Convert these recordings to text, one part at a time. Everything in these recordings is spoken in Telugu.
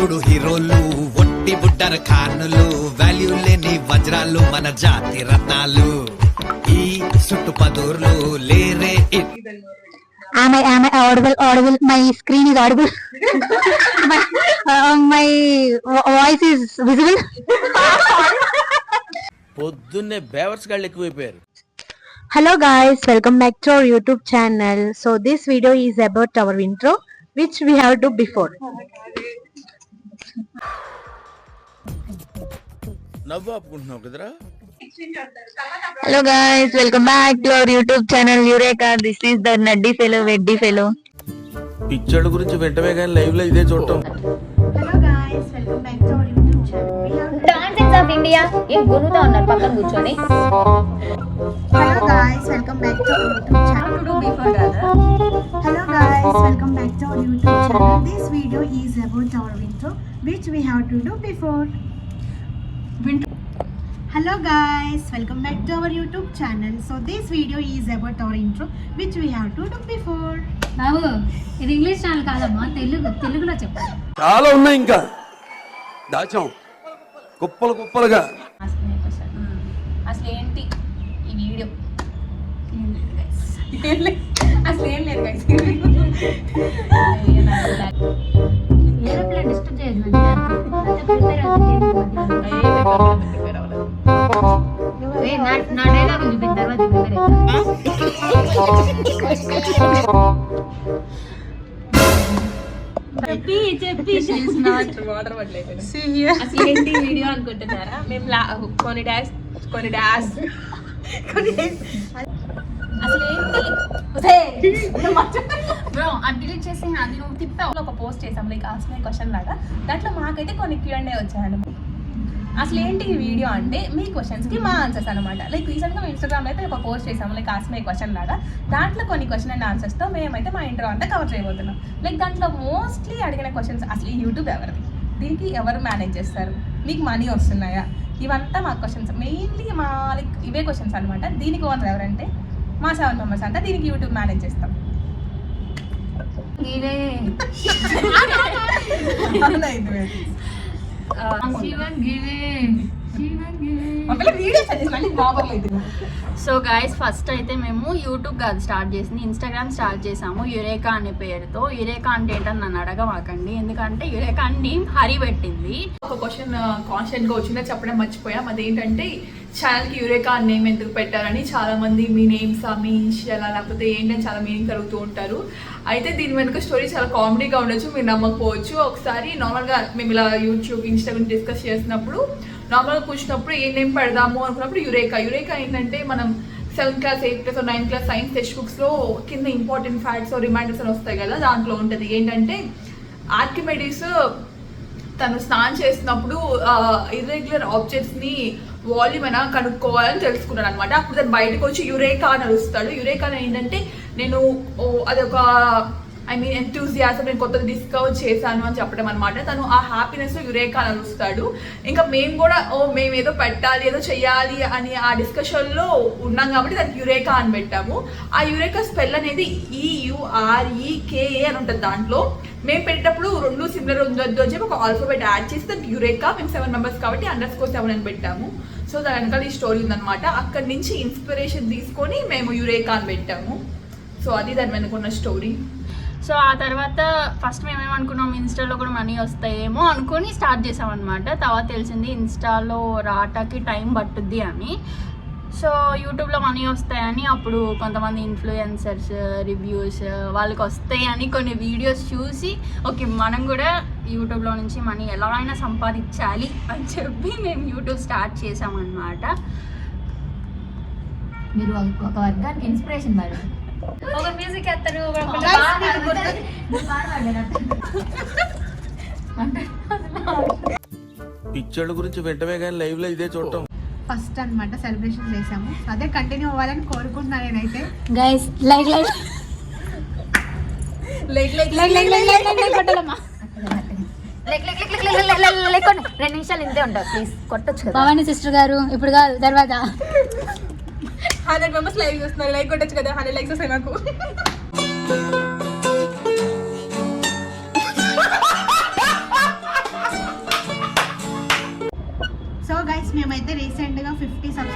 చూడు హీరోలు ఒట్టి బుడ్డర ఖానులు వాల్యూ లేని వజ్రాలు మన జాతి రత్నాలు ఈ చుట్టుపదూర్లు లేరే Am I audible? My screen is audible. my voice is visible. పొద్దున్నే బేవర్స్ గాళ్ళు ఎక్కువైపోయారు. Hello guys, welcome back to our YouTube channel. So this video is about our intro, which we have to before. నవ్వు ఆపుకుంటున్నావు కదరా. Hello guys, welcome back to our YouTube channel Eureka. This is the nuddy fellow, weddy fellow. పిక్చర్ల గురించి వెంటనే కానీ లైవ్ లో ఇదే చూడటం. Hello guys, welcome back to our YouTube channel. We have Dancers of India. ఏం గునుతా ఉన్నారు పక్కన కూర్చొని. Hello guys, welcome back to our YouTube channel. To do before brother. Hello guys, welcome back to our YouTube channel. This video is about our intro, which we have to do before. Hello guys, welcome back to our YouTube channel. So this video is about our intro, which we have to do before. బాబు ఇది ఇంగ్లీష్ ఛానల్ కాదమ్మా, తెలుగులో చెప్పాలి. చాలా ఉన్నాయి ఇంకా దాచాం కుప్పలుగా. అసలు ఏంటి ఈ వీడియో? అసలు ఏం లేదు guys. ఏరోప్లేన్ డిస్టర్బ్ చేయదు నా డైలాగ్ చూపిన తర్వాత చెప్పి వాటర్ పడలేదు. అసలు ఏంటి వీడియో అనుకుంటున్నారా? మేము కొన్ని డాష్ అసలు ఏంటి బ్రో అది డిలీట్ చేసి అది నువ్వు తిప్పా ఒక పోస్ట్ చేసాం లైక్ ఆస్క్ మై క్వశ్చన్ లాగా. దాంట్లో మాకైతే కొన్ని Q&A వచ్చాయండి. అసలు ఏంటి ఈ వీడియో అంటే మీ క్వశ్చన్స్కి మా ఆన్సర్స్ అనమాట. లైక్ రీసెంట్గా మేము ఇన్స్టాగ్రామ్లో అయితే ఒక పోస్ట్ చేసాము లైక్ ఆస్క్ మై క్వశ్చన్ లాగా. దాంట్లో కొన్ని క్వశ్చన్ అండ్ ఆన్సర్స్తో మేమైతే మా ఇంట్రో అంతా కవర్ చేయబోతున్నాం. లైక్ దాంట్లో మోస్ట్లీ అడిగిన క్వశ్చన్స్ అసలు ఈ యూట్యూబ్ ఎవరిది, దీనికి ఎవరు మేనేజ్ చేస్తారు, మీకు మనీ వస్తున్నాయా, ఇవంతా మా క్వశ్చన్స్ మెయిన్లీ మా లైక్ ఇవే క్వశ్చన్స్ అనమాట. దీనికి ఓనర్ ఎవరంటే మా 7 మెంబర్స్ అంతా దీనికి యూట్యూబ్ మేనేజ్ చేస్తాం. సో గైస్ ఫస్ట్ అయితే మేము యూట్యూబ్ కాదు స్టార్ట్ చేసింది, ఇన్స్టాగ్రామ్ స్టార్ట్ చేసాము యురేకా అనే పేరుతో. యురేకా అంటే ఏంటని నన్ను అడగమాకండి, ఎందుకంటే యురేకా అని నేమ్ హరి పెట్టింది. ఒక క్వశ్చన్ కాన్స్టెంట్ గా వచ్చిందో చెప్పడం మర్చిపోయాం. అదేంటంటే ఛానల్ కి యురేకా అని నేమ్ ఎందుకు పెట్టారని చాలా మంది మీ నేమ్స్ మీ ఇన్షియల్ లేకపోతే ఏంటని చాలా మీనింగ్స్ అడుగుతూ ఉంటారు. అయితే దీని వెనుక స్టోరీ చాలా కామెడీగా ఉండొచ్చు, మీరు నమ్మకపోవచ్చు. ఒకసారి నార్మల్గా మేము ఇలా యూట్యూబ్ ఇన్స్టాగ్రామ్ డిస్కస్ చేసినప్పుడు నార్మల్గా కూర్చున్నప్పుడు ఏ నేమ్ పెడదాము అనుకున్నప్పుడు యురేకా ఏంటంటే మనం 7th class 8th class 9th class science text బుక్స్లో కింద ఇంపార్టెంట్ ఫ్యాక్ట్స్ రిమైండర్స్ అని వస్తాయి కదా, దాంట్లో ఉంటుంది ఏంటంటే ఆర్కిమెడిస్ తను స్నానం చేసినప్పుడు ఇర్రెగ్యులర్ ఆబ్జెక్ట్స్ని వాల్యూమ్ అయినా కనుక్కోవాలని తెలుసుకున్నాడు అనమాట. అప్పుడు దాన్ని బయటకు వచ్చి యురేకా అని అరుస్తాడు. యురేకా ఏంటంటే నేను అదొక ఎంతూజియాజం, నేను కొత్తది డిస్కవర్ చేశాను అని చెప్పడం అనమాట. తను ఆ హ్యాపీనెస్లో యురేకా అని అరుస్తాడు. ఇంకా మేము కూడా మేము ఏదో పెట్టాలి ఏదో చెయ్యాలి అని ఆ డిస్కషన్లో ఉన్నాం కాబట్టి దానికి యురేకా అని పెట్టాము. ఆ యురేకా స్పెల్ అనేది EUREKA అని ఉంటుంది. దాంట్లో మేము పెట్టేటప్పుడు 2 సిమిలర్ ఉండొద్దు అని చెప్పి ఒక ఆల్ఫాబెట్ యాడ్ చేసి దానికి యురేకా, మేము 7 మెంబర్స్ కాబట్టి _7 అని పెట్టాము. సో దాని వెనకాల ఈ స్టోరీ ఉందన్నమాట. అక్కడి నుంచి ఇన్స్పిరేషన్ తీసుకొని మేము యురేకా అని పెట్టాము. సో అది దాని వెనుకున్న స్టోరీ. సో ఆ తర్వాత ఫస్ట్ మేమేమనుకున్నాం ఇన్స్టాలో కూడా మనీ వస్తాయేమో అనుకొని స్టార్ట్ చేసామన్నమాట. తర్వాత తెలిసింది ఇన్స్టాలో రాటాకి టైం పట్టుద్ది అని. సో యూట్యూబ్లో మనీ వస్తాయని అప్పుడు కొంతమంది ఇన్ఫ్లుయెన్సర్స్ రివ్యూస్ వాళ్ళకి వస్తాయని కొన్ని వీడియోస్ చూసి ఓకే మనం కూడా యూట్యూబ్లో నుంచి మనీ ఎలా అయినా సంపాదించాలి అని చెప్పి మేము యూట్యూబ్ స్టార్ట్ చేసామన్నమాట. మీరు ఒక వర్గానికి ఇన్స్పిరేషన్ పడారు. ఒక మ్యూజిక్ ఎత్తారు, పిక్చర్ల గురించి వెంటనే కానీ లైవ్ లో ఇదే చూడటం. ఫస్ట్ అన్నమాట సెలబ్రేషన్ చేసాము, అదే కంటిన్యూ అవ్వాలని కోరుకుంటున్నాను నేనైతే. గైస్ లైక్ కొట్టాలమ్మా, 2 నిమిషాలు ఇంతే ఉంటారు ప్లీజ్ కొట్టొచ్చు కదా. భవానీ సిస్టర్ గారు ఇప్పుడు కాదు తర్వాత 100 మెంబర్స్ లైవ్ చూస్తున్నారు, లైక్ కొట్టచ్చు కదా. 100 లైక్స్ వస్తాయి నాకు.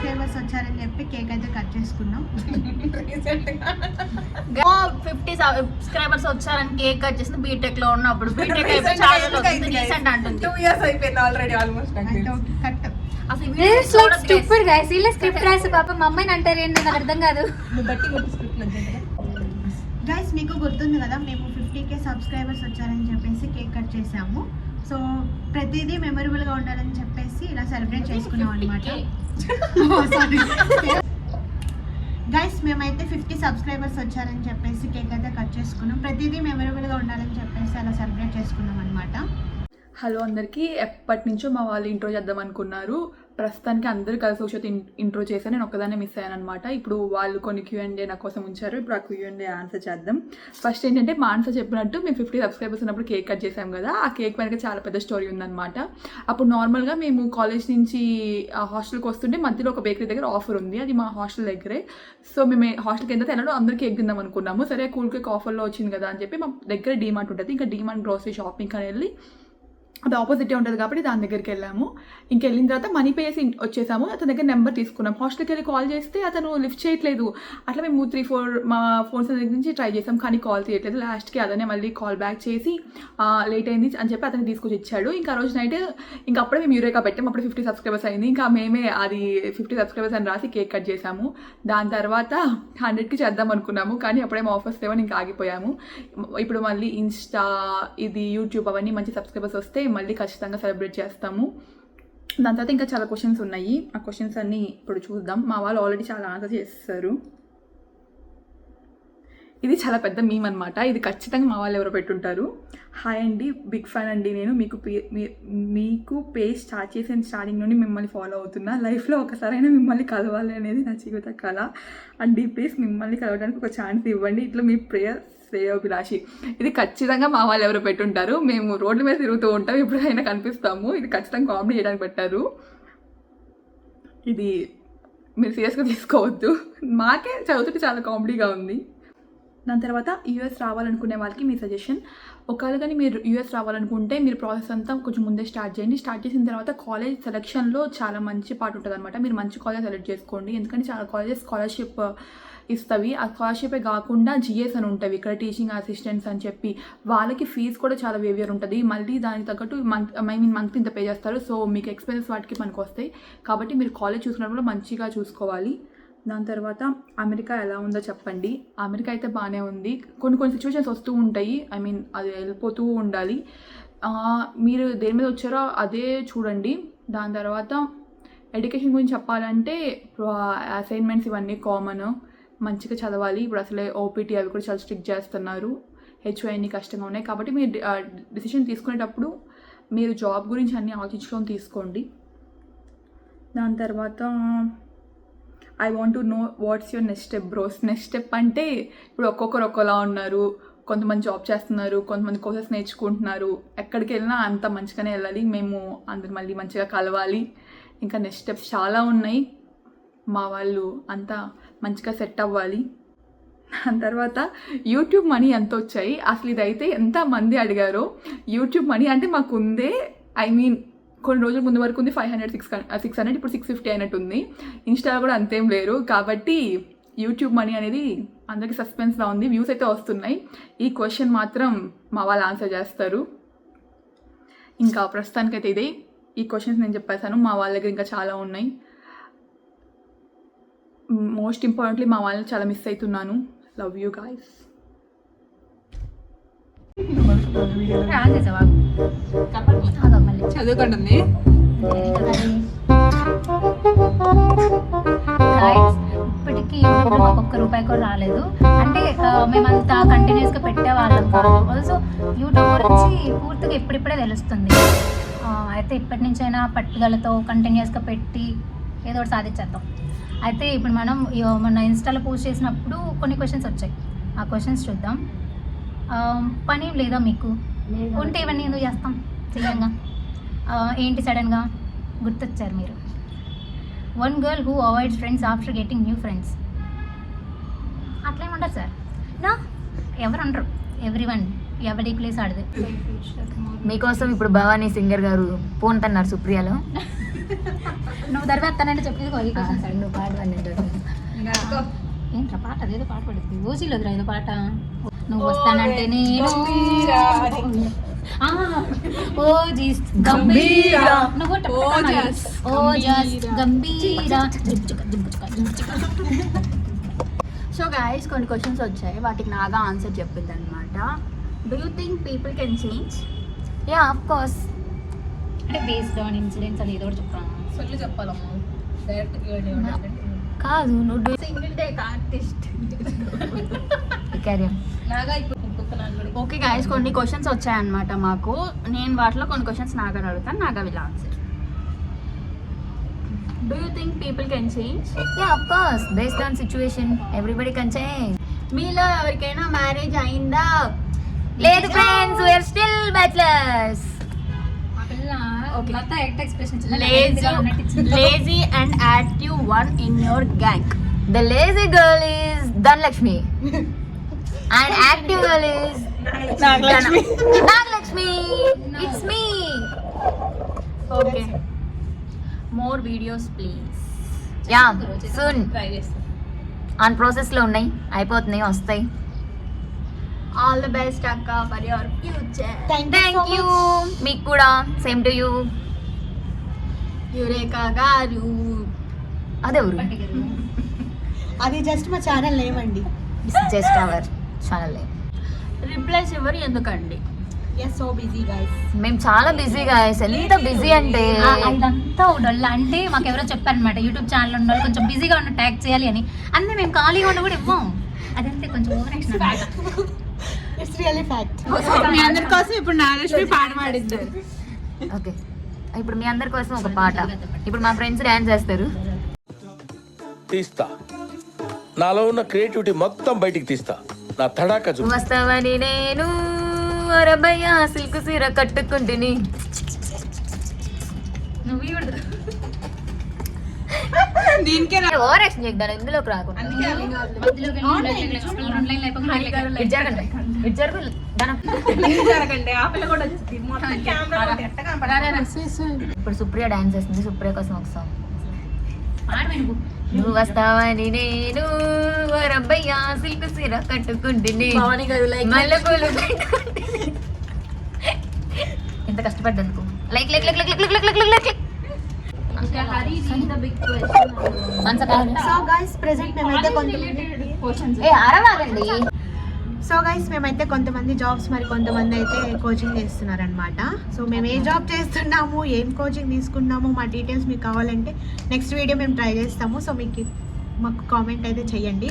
సబ్స్క్రైబర్స్ వచ్చారని చెప్పి కేక్ అయితే కట్ చేసుకున్నాం. 50 సబ్స్క్రైబర్స్ వచ్చారని కేక్ కట్ చేసింది బీటెక్ లో ఉన్నప్పుడు. బీటెక్ అయిపోయి చాలా రోజులు రీసెంట్ అంటుంది. 2 years అయిపోయింది ఆల్రెడీ ఆల్మోస్ట్. కట్ అసలు This looks stupid guys. ఇలా స్క్రిప్ట్ రాసి పాప మా అమ్మాయిని అంటారు ఏంటి నాకు అర్థం కాదు. గైస్ మీకు గుర్తుంది కదా మేము 50K సబ్స్క్రైబర్స్ వచ్చారని చెప్పేసి కేక్ కట్ చేసాము. సో ప్రతిదీ మెమరబుల్గా ఉండాలని చెప్పేసి ఇలా సెలబ్రేట్ చేసుకున్నాం అనమాట. గైస్ మేమైతే 50 సబ్స్క్రైబర్స్ వచ్చారని చెప్పేసి కేక్ అయితే కట్ చేసుకున్నాం. ప్రతిదీ మెమరబుల్గా ఉండాలని చెప్పేసి అలా సెలబ్రేట్ చేసుకున్నాం అనమాట. హలో అందరికీ, ఎప్పటి నుంచో మా వాళ్ళు ఇంట్రో చేద్దాం అనుకున్నారు. ప్రస్తుతానికి అందరూ కలిసి వచ్చి ఇంట్రో చేశాను. నేను ఒక్కదాన్నే మిస్ అయ్యాను అనమాట. ఇప్పుడు వాళ్ళు కొన్ని Q&A నా కోసం ఉంచారు. ఇప్పుడు ఆ Q&A ఆన్సర్ చేద్దాం. ఫస్ట్ ఏంటంటే మా ఆన్సర్ చెప్పినట్టు మేము 50 సబ్స్క్రైబర్స్ ఉన్నప్పుడు కేక్ కట్ చేసాం కదా, ఆ కేక్ వెనక చాలా పెద్ద స్టోరీ ఉందన్నమాట. అప్పుడు నార్మల్గా మేము కాలేజ్ నుంచి హాస్టల్కి వస్తుంటే మధ్యలో ఒక బేకరీ దగ్గర ఆఫర్ ఉంది, అది మా హాస్టల్ దగ్గరే. సో మేము హాస్టల్కి ఎంత తినడం అందరూ కేక్ తిందాం అనుకున్నాము. సరే కూల్ కేక్ ఆఫర్లో వచ్చింది కదా అని చెప్పి మా దగ్గర డీమార్ట్ ఉంటుంది, ఇంకా డీమార్ట్ గ్రోసరీ షాపింగ్ అని వెళ్ళి అది ఆపోజిటే ఉంటుంది కాబట్టి దాని దగ్గరికి వెళ్ళాము. ఇంకెళ్ళిన తర్వాత మనీ పే చేసి వచ్చేసాము. అతని దగ్గర నెంబర్ తీసుకున్నాం. హాస్టల్కి వెళ్ళి కాల్ చేస్తే అతను లిఫ్ట్ చేయట్లేదు. అట్లా మేము 3-4 మా ఫోన్స్ దగ్గర నుంచి ట్రై చేసాం కానీ కాల్ తీయట్లేదు. లాస్ట్కి అతనే మళ్ళీ కాల్ బ్యాక్ చేసి లేట్ అయింది అని చెప్పి అతనికి తీసుకొచ్చి ఇచ్చాడు. ఇంకా ఆ రోజు నైట్ ఇంకా అప్పుడే మేము యూరేకా పెట్టాము. అప్పుడు 50 సబ్స్క్రైబర్స్ అయింది. ఇంకా మేమే అది 50 సబ్స్క్రైబర్స్ అని రాసి కేక్ కట్ చేసాము. దాని తర్వాత 100కి చేద్దాం అనుకున్నాము కానీ అప్పుడేమో ఆఫర్స్ లేవని ఇంకా ఆగిపోయాము. ఇప్పుడు మళ్ళీ ఇన్స్టా, ఇది యూట్యూబ్ అవన్నీ మంచి సబ్స్క్రైబర్స్ వస్తే మళ్ళీ ఖచ్చితంగా సెలబ్రేట్ చేస్తాము. దాని తర్వాత ఇంకా చాలా క్వశ్చన్స్ ఉన్నాయి. ఆ క్వశ్చన్స్ అన్నీ ఇప్పుడు చూద్దాం. మా వాళ్ళు ఆల్రెడీ చాలా ఆన్సర్ చేస్తారు. ఇది చాలా పెద్ద మీమ్ అనమాట. ఇది ఖచ్చితంగా మా వాళ్ళు ఎవరో పెట్టుంటారు. హాయ్ అండి, బిగ్ ఫ్యాన్ అండి. నేను మీకు పేజ్ స్టార్ట్ చేసిన స్టార్టింగ్ నుండి మిమ్మల్ని ఫాలో అవుతున్నా. లైఫ్లో ఒకసారైనా మిమ్మల్ని కలవాలి అనేది నా జీవిత కళ అండి. ప్లీజ్ మిమ్మల్ని కలవడానికి ఒక ఛాన్స్ ఇవ్వండి. ఇట్లా మీ ప్రేయర్ శ్రేయోభిలాషి. ఇది ఖచ్చితంగా మా వాళ్ళు ఎవరో పెట్టుంటారు. మేము రోడ్ల మీద తిరుగుతూ ఉంటాం, ఎప్పుడైనా కనిపిస్తాము. ఇది ఖచ్చితంగా కామెడీ చేయడానికి పెట్టారు. ఇది మీరు సీరియస్గా తీసుకోవద్దు, మాకే చదువుతుంటే చాలా కామెడీగా ఉంది. దాని తర్వాత యూఎస్ రావాలనుకునే వాళ్ళకి మీ సజెషన్, ఒకవేళ కానీ మీరు యూఎస్ రావాలనుకుంటే మీరు ప్రాసెస్ అంతా కొంచెం ముందే స్టార్ట్ చేయండి. స్టార్ట్ చేసిన తర్వాత కాలేజ్ సెలెక్షన్లో చాలా మంచి పార్ట్ ఉంటుంది అనమాట. మీరు మంచి కాలేజ్ సెలెక్ట్ చేసుకోండి, ఎందుకంటే చాలా కాలేజెస్ స్కాలర్షిప్ ఇస్తవి. ఆ స్కాలర్షిపే కాకుండా జిఎస్ అని ఉంటుంది, ఇక్కడ టీచింగ్ అసిస్టెంట్స్ అని చెప్పి వాళ్ళకి ఫీజు కూడా చాలా వేవియర్ ఉంటుంది. మళ్ళీ దానికి తగ్గట్టు మంత్ ఇంత పే చేస్తారు. సో మీకు ఎక్స్పెన్సెస్ వాటికి మనకు వస్తాయి. కాబట్టి మీరు కాలేజ్ చూసుకున్నప్పుడు మంచిగా చూసుకోవాలి. దాని తర్వాత అమెరికా ఎలా ఉందో చెప్పండి. అమెరికా అయితే బాగానే ఉంది. కొన్ని సిచ్యువేషన్స్ వస్తూ ఉంటాయి, అది వెళ్ళిపోతూ ఉండాలి. మీరు దేని మీద వచ్చారో అదే చూడండి. దాని తర్వాత ఎడ్యుకేషన్ గురించి చెప్పాలంటే అసైన్మెంట్స్ ఇవన్నీ కామన్, మంచిగా చదవాలి. ఇప్పుడు అసలే ఓపీటీ అవి కూడా చాలా స్ట్రిక్ట్ చేస్తున్నారు. హెచ్ఓఐ కష్టంగా ఉన్నాయి. కాబట్టి మీరు డిసిషన్ తీసుకునేటప్పుడు మీరు జాబ్ గురించి అన్నీ ఆలోచించుకొని తీసుకోండి. దాని తర్వాత I want to know what's your next step bros. Next step అంటే ఇప్పుడు ఒక్కొక్కరు ఒక్కోలా ఉన్నారు. కొంతమంది జాబ్ చేస్తున్నారు, కొంతమంది కోర్సెస్ నేర్చుకుంటున్నారు. ఎక్కడికి వెళ్ళినా అంత మంచిగానే వెళ్ళాలి. మేము అందరు మళ్ళీ మంచిగా కలవాలి. ఇంకా నెక్స్ట్ స్టెప్స్ చాలా ఉన్నాయి. మా వాళ్ళు అంతా మంచిగా సెట్ అవ్వాలి. దాని తర్వాత యూట్యూబ్ మనీ ఎంత వచ్చాయి అసలు, ఇదైతే ఎంతమంది అడిగారో. యూట్యూబ్ మనీ అంటే మాకు ఉందే, కొన్ని రోజుల ముందు వరకు ఉంది 500, 600, ఇప్పుడు 650 అయినట్టుంది. ఇన్స్టాలో కూడా అంతేం లేరు. కాబట్టి యూట్యూబ్ మనీ అనేది అందరికీ సస్పెన్స్లా ఉంది. వ్యూస్ అయితే వస్తున్నాయి. ఈ క్వశ్చన్ మాత్రం మా వాళ్ళు ఆన్సర్ చేస్తారు. ఇంకా ప్రస్తుతానికైతే ఇదే, ఈ క్వశ్చన్స్ నేను చెప్పేశాను. మా వాళ్ళ దగ్గర ఇంకా చాలా ఉన్నాయి. మోస్ట్ ఇంపార్టెంట్లీ మా వాళ్ళని చాలా మిస్ అవుతున్నాను. Love you guys. చదువుకోండి. ఇప్పటికీ యూట్యూబ్లో మాకు ₹1 కూడా రాలేదు. అంటే మేమంతా కంటిన్యూస్గా పెట్టేవాళ్ళం కాదు. ఆల్సో యూట్యూబ్ గురించి పూర్తిగా ఇప్పుడిప్పుడే తెలుస్తుంది. అయితే ఇప్పటి నుంచైనా పట్టుదలతో కంటిన్యూస్గా పెట్టి ఏదో ఒకటి సాధించేద్దాం. అయితే ఇప్పుడు మనం మన ఇన్స్టాలో పోస్ట్ చేసినప్పుడు కొన్ని క్వశ్చన్స్ వచ్చాయి. ఆ క్వశ్చన్స్ చూద్దాం. పని లేదా మీకు? ఉంటే ఇవన్నీ ఎందుకు చేస్తాం సడన్గా? ఏంటి సడన్గా గుర్తొచ్చారు మీరు? One girl who avoids friends after getting new friends. అట్లేమంటారు సార్? నా ఎవరు అనరు, ఎవ్రీవన్, ఎవరి ప్లేస్ ఆడదు. మీకోసం ఇప్పుడు భవానీ సింగర్ గారు పోంతన్నారు సుప్రియాలో. నువ్వు దరివేస్తానంటే చెప్పేది ఈ క్వశ్చన్ నువ్వు పాడు అని ఏంట్రా పాట అదేదో పాట పడుతుంది ఓజీలో వదిరా ఏదో పాట నువ్వు వస్తానంటే నేను ఓజీస్ గంభీరా నువ్వు ఓజస్ గంభీరా సో గైస్ కొన్ని క్వశ్చన్స్ వచ్చాయి, వాటికి నాగా ఆన్సర్ చెప్పింది అనమాట. Do you think people can change? Ya of course అంటే బేస్డ్ ఆన్ ఇన్సిడెంట్స్ అది ఏదో ఒకటి చెప్తాను సొల్లు చెప్పాలమ్మా డైరెక్ట్ కాదు నువ్వు single take artist. Carrier Naga ఇప్పుడు ఓకే గైస్ కొన్ని క్వశ్చన్స్ వచ్చాయన్నమాట మాకు. నేను వాటిలో కొన్ని క్వశ్చన్స్ నాగా అడుగుతాను, Naga will answer. Do you think people can change? Ya of course based on situation everybody can change. మీలో ఎవరికైనా మ్యారేజ్ అయిందా? లేదు friends we are still bachelors. Lazy and active one in your gang. The lazy girl is Dhanlakshmi and active girl is Naglakshmi. It's me. Okay. More videos please. Yeah, soon. Try చేస్తాను. On process లో ఉన్నాయి, అయిపోతున్నాయి, వస్తాయి. All the best akka for your future. Thank you. మీకు కూడా సేమ్ టు యూ. యురేకా గారు. అదెవరు? అది జస్ట్ మా ఛానల్ నేమ్ అండి. Just our channel name. Replies ఎవరు ఎందుకండి? So busy guys. మేము చాలా బిజీగా, ఎంత బిజీ అంటే ఇదంతా ఉండొల్ల అంటే మాకు ఎవరో చెప్పారనమాట యూట్యూబ్ ఛానల్ ఉన్న వాళ్ళు కొంచెం బిజీగా ఉన్న ట్యాగ్ చేయాలి అని. అన్నీ మేము ఖాళీగా ఉన్న కూడా ఇవ్వం. అదంతే కొంచెం over action. It's really fact. మీ అందరి కోసం ఇప్పుడు నాగలక్ష్మి పాట పాడిద్దాం. ఓకే ఇప్పుడు మీ అందరి కోసం ఒక పాట. ఇప్పుడు మా ఫ్రెండ్స్ డాన్స్ చేస్తారు. తీస్తా, నాలో ఉన్న క్రియేటివిటీ మొత్తం బయటికి తీస్తా. నా తడాక చూ వస్తావని నేను అరబయ్య సిల్క్ సీర కట్టుకుంటుని. దీనికే ఓవర్ యాక్షన్ చేయడానికి ఇందులోకి రాకుండా జరగండి. ఆ పిల్ల కూడా వచ్చింది. మొత్తం కెమెరా కూడా ఎట్టగా పడాలి. ఇప్పుడు సుప్రియ డాన్స్ చేస్తుంది. సుప్రియ కోసం ఒక సాంగ్. నువ్వు వస్తావని నేను అరబయ్య సిల్క్ సీర కట్టుకుంటుని మల్లెపూలు పెట్టుకుంటుని. ఎంత కష్టపడ్డందుకు. Like like like like like like like like like. So guys present మేమైతే అరవాలండి. సో గైస్ మేమైతే కొంతమంది జాబ్స్ మరి కొంతమంది అయితే కోచింగ్ చేస్తున్నారనమాట. సో మేము ఏ జాబ్ చేస్తున్నాము, ఏం కోచింగ్ తీసుకున్నాము, మా డీటెయిల్స్ మీకు కావాలంటే నెక్స్ట్ వీడియో మేము ట్రై చేస్తాము. సో మీకు మాకు కామెంట్ అయితే చెయ్యండి.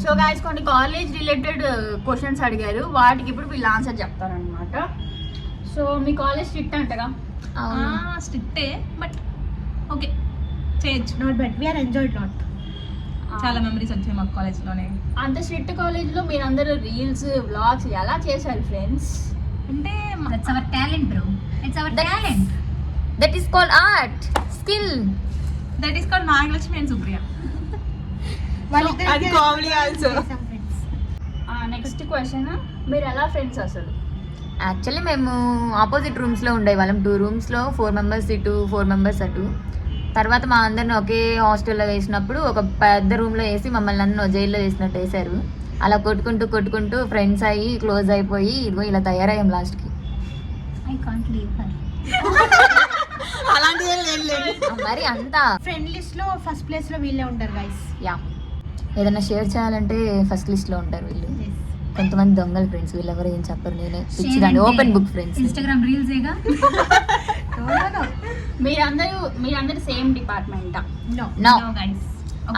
సో గైస్ కొన్ని కాలేజ్ రిలేటెడ్ క్వశ్చన్స్ అడిగారు, వాటికి ఇప్పుడు వీళ్ళు ఆన్సర్ చెప్తారనమాట. సో మీ కాలేజ్ స్ట్రిక్ట్ అంటగా? స్ట్రిక్టే బట్ ఓకే చేయొచ్చు. Not but we are enjoyed lot. చాలా మెమరీస్ వచ్చాయి మాకు కాలేజ్లోనే. అంత స్ట్రిక్ట్ కాలేజ్లో మీరందరూ రీల్స్ వ్లాగ్స్ ఎలా చేశారు ఫ్రెండ్స్? అంటే That's our talent, bro. It's our talent. That is called art, skill. That is called Nagalakshmi and Supriya. అది కామెడీ ఆల్సో. నెక్స్ట్ క్వశ్చన్, మీరు ఎలా ఫ్రెండ్స్ అసలు? యాక్చువల్లీ మేము ఆపోజిట్ రూమ్స్లో ఉండేవాళ్ళం. 2 రూమ్స్లో 4 మెంబర్స్ ఇటు 4 మెంబర్స్ అటు. తర్వాత మా అందరిని ఒకే హాస్టల్లో వేసినప్పుడు ఒక పెద్ద రూమ్లో వేసి మమ్మల్ని అందరూ జైల్లో వేసినట్టు వేశారు. అలా కొట్టుకుంటూ కొట్టుకుంటూ ఫ్రెండ్స్ అయ్యి క్లోజ్ అయిపోయి ఇదిగో ఇలా తయారయ్యాం లాస్ట్కి. I can't leave her. అలాంటిదే లేదు. మరి అంతా ఫ్రెండ్ లిస్ట్ లో ఫస్ట్ ప్లేస్ లో వీళ్ళే ఉంటారు గైస్. యా ఏదైనా షేర్ చేయాలంటే ఫస్ట్ లిస్ట్లో ఉంటారు వీళ్ళు. కొంతమంది దొంగల ఫ్రెండ్స్, వీళ్ళు ఎవరు ఏం చెప్పరు. నేనే పిచ్చిదాన్ని, open book friends. Instagram reels ఏగా. మీరందరూ సేమ్ డిపార్ట్మెంటా? No guys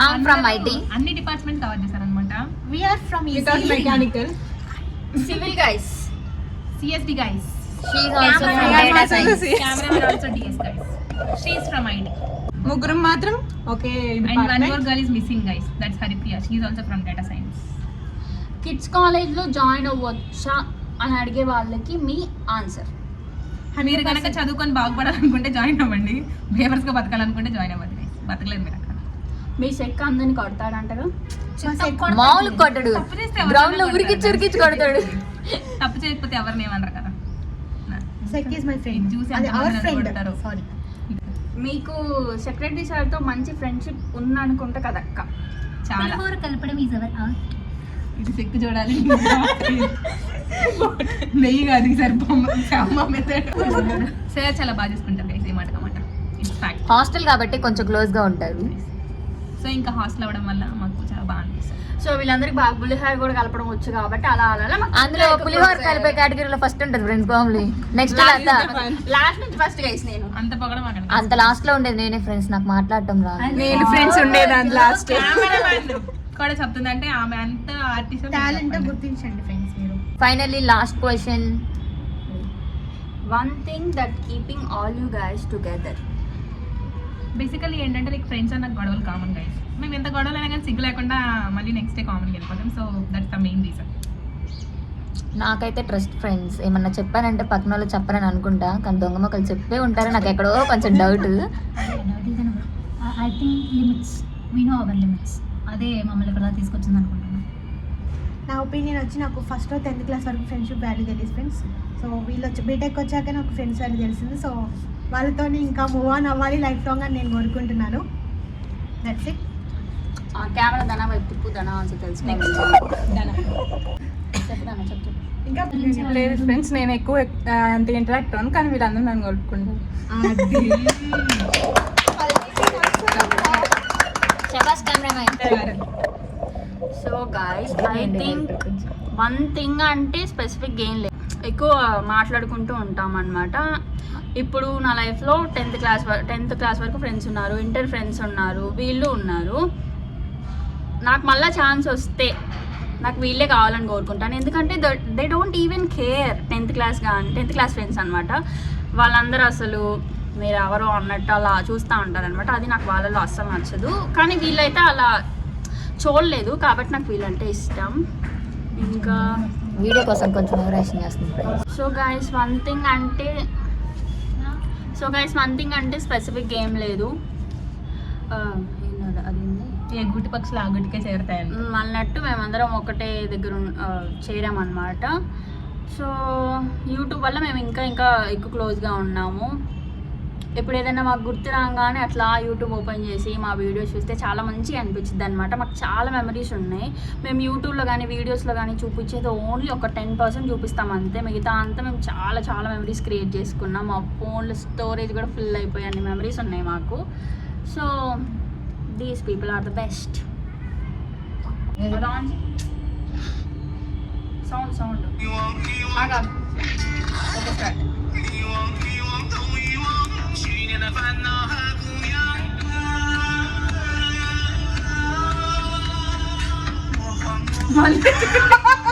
I'm from IT. అన్ని డిపార్ట్మెంట్ కవర్ చేశారనమాట. We are from mechanical, civil guys, CSD guys, she is also from data science. Cameramen also DS guys. She is from IT. ముగ్గురం మాత్రం okay. And one more girl is missing guys. That's Haripriya. She is also from data science. Kids కాలేజ్లో జాయిన్ అవ్వచ్చా అని అడిగే వాళ్ళకి మీ ఆన్సర్? మీరు కనుక చదువుకొని బాగుపడాలనుకుంటే జాయిన్ అవ్వండి. బేవర్స్గా బతకాలనుకుంటే జాయిన్ అవ్వండి. బతకలేదు మీరు అక్కడ. మీ చెక్ అందరిని కొడతాడంటారు. మామూలు కొట్టడు, గ్రౌండ్ లో ఉరికిచ్చి కొడతాడు. తప్పు చేయకపోతే ఎవరిని ఏమన్నారు కదా. సెక్ ఈజ్ మై ఫ్రెండ్, చూసి అది అవర్ ఎంతమంది ఫ్రెండ్. అనుకుంటారో. సారీ. మీకు సెక్రటరీ సార్తో మంచి ఫ్రెండ్షిప్ ఉందనుకుంటా కదక్క. చాలా పులిహోర కలపడం ఈజ్ అవర్ ఆర్ట్. ఇది సెక్కు చూడాలి. నెయ్యి కాదు ఈసారి అమ్మ మెథడ్. సార్ చాలా బాగా చూసుకుంటారు గైస్, ఏ మాట మాట. It's fact. హాస్టల్ కాబట్టి కొంచెం క్లోజ్ గా ఉంటారు. సో ఇంకా హాస్టల్ అవ్వడం వల్ల మాకు చాలా బాగా అనిపిస్తుంది. సో వీళ్ళందరికి బాగా పులిహోర కూడా కలపడం వచ్చు కాబట్టి అలా అలా అందులో పులిహోర కలిపే కేటగిరీలో ఫస్ట్ ఉంటుంది ఫ్రెండ్స్ ఫ్యామిలీ. నెక్స్ట్ లాస్ట్ నుంచి ఫస్ట్ గైస్ నేను అంత పొగడం మాకు అంత లాస్ట్ లో ఉండేది నేనే ఫ్రెండ్స్, నాకు మాట్లాడటం రాదు. నేను ఫ్రెండ్స్ ఉండేదాన్ని లాస్ట్. కూడా చెప్తుందంటే ఆమె అంత ఆర్టిస్ట్ టాలెంట్ గుర్తించండి ఫ్రెండ్స్ మీరు. Finally last question. One thing that keeping all you guys together. Basically ఏంటంటే లైక్ ఫ్రెండ్స్ అన్న గొడవలు కామన్ గైస్. మేము ఎంత గొడవలు అయినా కానీ సిగ్గు లేకుండా మళ్ళీ నెక్స్ట్ డే కామన్కి వెళ్ళిపోతాం. So that's the main reason. నాకైతే ట్రస్ట్ ఫ్రెండ్స్. ఏమన్నా చెప్పానంటే పక్కన వాళ్ళు చెప్పరని అనుకుంటా, కానీ దొంగ మొక్కలు చెప్పే ఉంటారు. నాకు ఎక్కడో కొంచెం doubt. I think limits, we know our limits. అదే మమ్మల్ని ఇక్కడ తీసుకొచ్చింది అనుకుంటున్నాను. నా ఒపీనియన్ వచ్చి నాకు ఫస్ట్ 10th క్లాస్ వరకు ఫ్రెండ్షిప్ వాల్యూ తెలియదు ఫ్రెండ్స్. సో వీళ్ళు వచ్చి బీటెక్ వచ్చాక నాకు ఫ్రెండ్స్ వాల్యూ తెలిసింది. సో వాళ్ళతో ఇంకా మూవ్ ఆన్ అవ్వాలి లైఫ్ లాంగ్ అని నేను కోరుకుంటున్నాను. That's it. కెమెరా ధన వైపు తిప్పు, ధన ఆన్సర్ తెలుసుకోవాలి. ఇంకా లేదు ఫ్రెండ్స్, నేను ఎక్కువ అంత ఇంటరాక్ట్ అవ్వను, కానీ వీళ్ళందరూ నన్ను కొట్టుకుంటారు. So guys I think one thing అంటే స్పెసిఫిక్ ఏం లేదు, ఎక్కువ మాట్లాడుకుంటూ ఉంటాం అన్నమాట. ఇప్పుడు నా లైఫ్లో 10th క్లాస్ వరకు ఫ్రెండ్స్ ఉన్నారు, ఇంటర్ ఫ్రెండ్స్ ఉన్నారు, వీళ్ళు ఉన్నారు. నాకు మళ్ళీ ఛాన్స్ వస్తే నాకు వీళ్ళే కావాలని కోరుకుంటాను. ఎందుకంటే they don't even care. 10th class friends అనమాట. వాళ్ళందరూ అసలు మీరు ఎవరో అన్నట్టు అలా చూస్తూ ఉంటారు అనమాట. అది నాకు వాళ్ళలో అస్సలు నచ్చదు. కానీ వీళ్ళైతే అలా చూడలేదు కాబట్టి నాకు వీళ్ళంటే ఇష్టం. ఇంకా వీడియో కోసం కొంచెం ఓవరాక్షన్ చేస్తుంది. సో గైస్ వన్ థింగ్ అంటే స్పెసిఫిక్ ఏం లేదు. అది ఏ గుట్టి పక్షులు ఆ గుట్టికే చేరుతాయని అన్నట్టు మేమందరం ఒకటే దగ్గర చేరామన్నమాట. సో యూట్యూబ్ వల్ల మేము ఇంకా ఎక్కువ క్లోజ్గా ఉన్నాము. ఇప్పుడు ఏదైనా మాకు గుర్తు రాగానే అట్లా యూట్యూబ్ ఓపెన్ చేసి మా వీడియోస్ చూస్తే చాలా మంచిగా అనిపించింది అనమాట. మాకు చాలా మెమరీస్ ఉన్నాయి. మేము యూట్యూబ్లో కానీ వీడియోస్లో కానీ చూపించేది ఓన్లీ ఒక 10% చూపిస్తాం అంతే. మిగతా అంతా మేము చాలా చాలా మెమరీస్ క్రియేట్ చేసుకున్నాం. మా ఫోన్లో స్టోరేజ్ కూడా ఫుల్ అయిపోయి అన్ని మెమరీస్ ఉన్నాయి మాకు. So these people are the best. Sound okay start.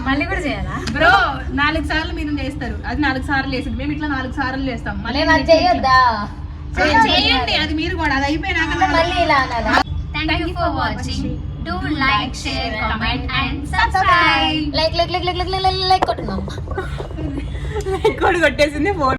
మళ్ళీ కూడా చేయాలా బ్రో? 4 సార్లు మీరు చేస్తారు, అది 4 సార్లు వేసింది. మేము ఇట్లా 4 సార్లు చేస్తాం. మళ్ళీ చేయండి అది మీరు కూడా. అది అయిపోయినాక Thank you for watching. Do like, share, comment and subscribe. Like కొట్టున్నాం. కొట్టేసింది ఫోన్.